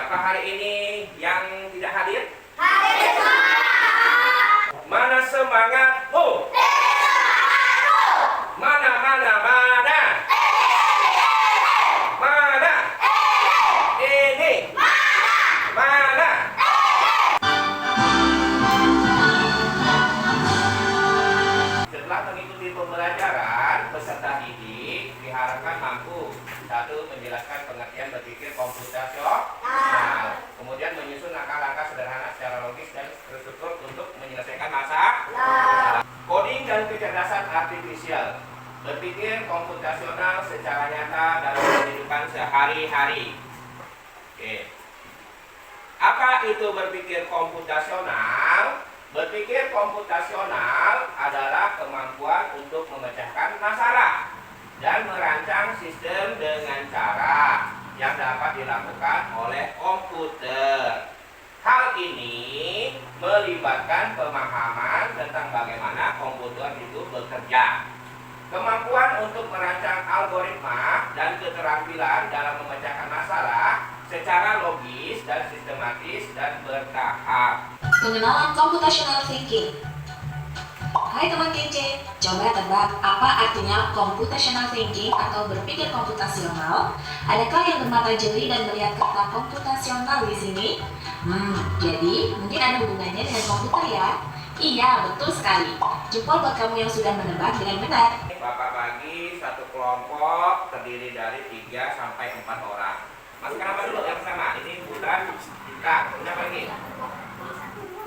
Siapa hari ini yang tidak hadir? Hadir semua. Mana semangat? Oh. Mana? Mana? Ini. Mana? Setelah mengikuti pembelajaran, peserta didik diharapkan mampu: 1. Menjelaskan pengertian berpikir komputasional, kemudian menyusun langkah-langkah sederhana secara logis dan terstruktur untuk menyelesaikan masalah. Coding dan kecerdasan artifisial, berpikir komputasional secara nyata dalam kehidupan sehari-hari. Oke. Apa itu berpikir komputasional? Berpikir komputasional adalah kemampuan untuk memecahkan masalah dan merancang sistem dengan cara yang dapat dilakukan oleh komputer. Hal ini melibatkan pemahaman tentang bagaimana komputer itu bekerja, kemampuan untuk merancang algoritma, dan keterampilan dalam memecahkan masalah secara logis dan sistematis dan bertahap. Pengenalan computational thinking. Hai teman kece, coba tebak apa artinya computational thinking atau berpikir komputasional? Adakah yang bermata jeli dan melihat kata komputasional di sini? Jadi mungkin ada hubungannya dengan komputer ya? Iya, betul sekali. Jempol buat kamu yang sudah menebak dengan benar. Bapak bagi satu kelompok terdiri dari 3 sampai 4 orang. Masukkan apa dulu yang pertama? Ini bulan bintang. Ini apa lagi?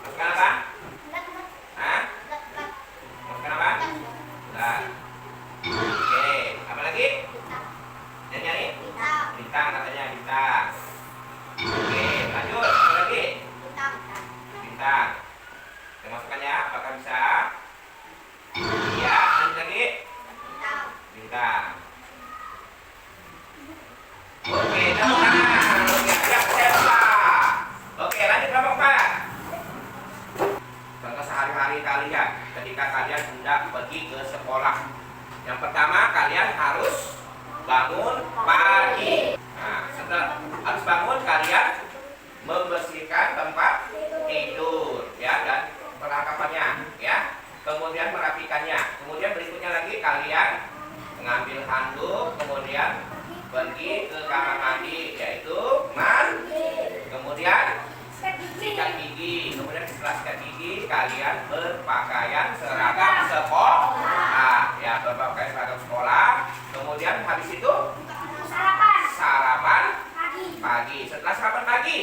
Masukkan apa? Hah? Masukkan apa? Bulan. Oke, apa lagi? Yang nyari? Bintang katanya, bintang. Oke, lanjut. Apa lagi? Bintang. Kita masukkan ya, apakah bisa? Iya, lanjut lagi. Bintang. Oke, tepuk tangan. Oke, siap. Oke, lanjut kelompok 4. Contoh sehari-hari kalian ketika kalian hendak pergi ke sekolah. Yang pertama, kalian harus bangun pagi. Nah, setelah harus bangun, kalian membersihkan tempat tidur, ya, dan perlengkapannya, ya. Kemudian merapikannya. Kemudian berikutnya lagi kalian mengambil handuk, kemudian pergi ke kamar mandi, yaitu mandi. Kemudian sikat gigi. Kemudian setelah sikat gigi, kalian berpakaian seragam sekolah. Ya, berpakaian seragam sekolah. Kemudian habis itu sarapan pagi. Setelah sarapan pagi,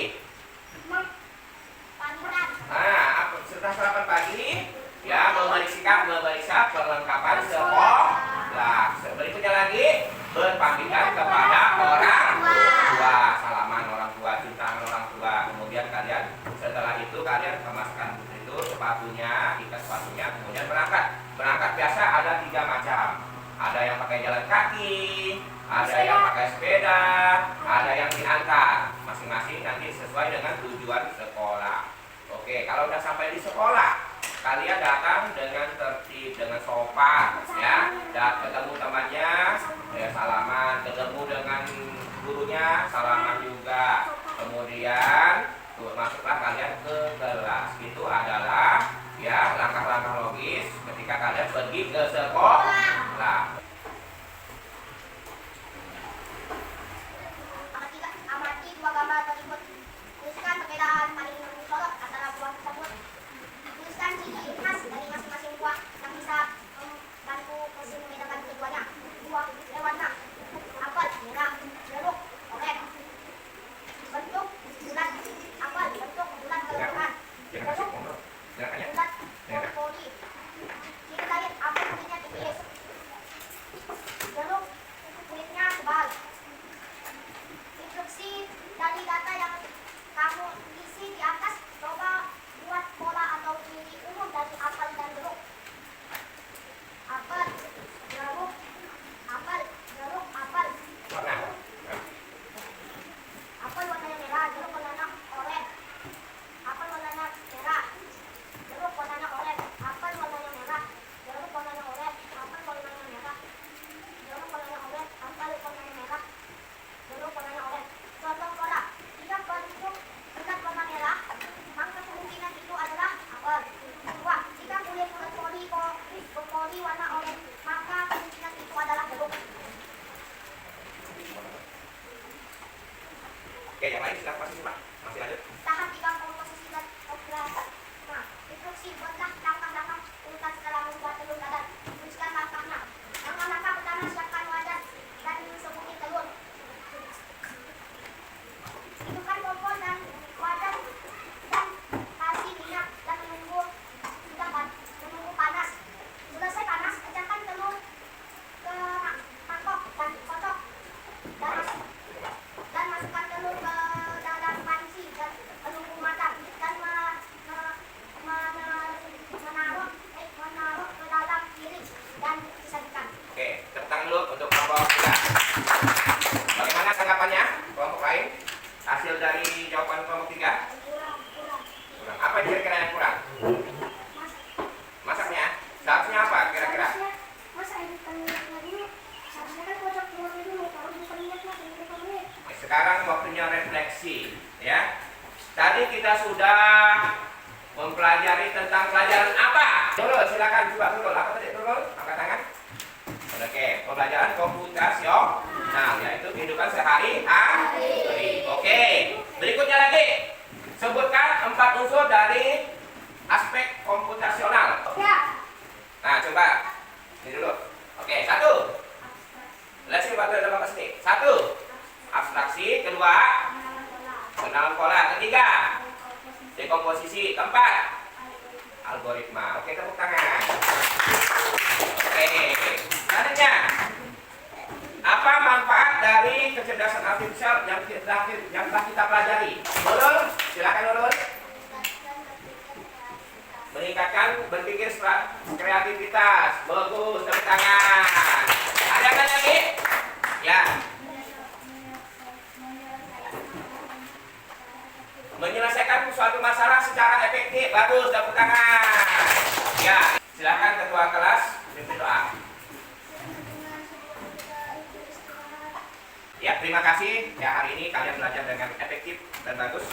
setelah sarapan pagi, ya, memeriksa perlengkapan sekolah. Berikutnya lagi berpamitan kepada orang tua, salaman orang tua, cintaan orang tua. Kemudian kalian setelah itu kalian kemaskan itu sepatunya, ikat sepatunya, kemudian berangkat. Berangkat biasa ada 3 macam. Ada yang pakai jalan kaki, ada yang pakai sepeda, ada yang diantar. Masing-masing nanti sesuai dengan tujuan sekolah. Oke, kalau udah sampai di sekolah, kalian datang dengan tertib, dengan sopan, ya. Dan ketemu temannya, ya, salaman. Ketemu dengan gurunya, salaman juga. Kemudian masuklah kalian ke kelas. Itu adalah, ya, langkah-langkah logis ketika kalian pergi ke sekolah. Amati 2 gambar tersebut. Tuliskan perbedaan paling mencolok antara buah tersebut. Tuliskan ciri khas dari masing-masing buah yang bisa membantu mesin membedakan keduanya. Buah berwarna apel, merah, jeruk, oranye. Bentuk bulat, apel, bentuk bulat kelembapan. Jeruk, bulat, monopoly. Ciri lain, apel punya tinggi Silakan posisi Pak. Masih lanjut. Tahap 3 komposisi dan operasi. Nah, instruksi buatlah langkah-langkah urutan setelah membuat telur dadar. Tuliskan langkah 6. Langkah pertama, siapkan wajan dan sebutir telur. Hidupkan kompor dan wajan dan kasih minyak dan menunggu panas. Selesai panas, pecahkan telur ke mangkok dan kocok dan masukkan telur ke dalam panci dan menunggu matang dan menaruh ke dalam piring dan disajikan. Oke, tepuk tangan dulu untuk kelompok kita. Bagaimana tanggapannya kelompok lain? Hasil dari jawaban kelompok 3? Kurang. Apa kira-kira yang kurang? Masaknya? Seharusnya apa kira-kira? Mas editkan minyaknya dulu. Seharusnya kan kocok telurnya dulu, baru buka minyaknya, menit. Sekarang waktunya refleksi, ya. Tadi kita sudah mempelajari tentang pelajaran apa? Turun, silakan coba turun. Apa tadi turun? Angkat tangan. Oke, pembelajaran komputasional, yaitu kehidupan sehari-hari. Oke, berikutnya lagi. Sebutkan 4 unsur dari aspek komputasional. Ya. Nah, coba. Ini dulu. Oke, 1. Let's see what ada Bapak sini. 1. Abstraksi. Kedua, pengenalan pola. Ketiga, dekomposisi. Keempat, algoritma. Oke, tepuk tangan. Oke, selanjutnya, apa manfaat dari kecerdasan artifisial yang telah kita pelajari? Nurul, silakan Nurul. Meningkatkan berpikir kreativitas. Bagus, tepuk tangan. Ada apa lagi? Ya. Menyelesaikan suatu masalah secara efektif. Bagus, tepuk tangan. Ya, silakan ketua kelas berdoa. Ya, terima kasih. Ya, hari ini kalian belajar dengan efektif dan bagus.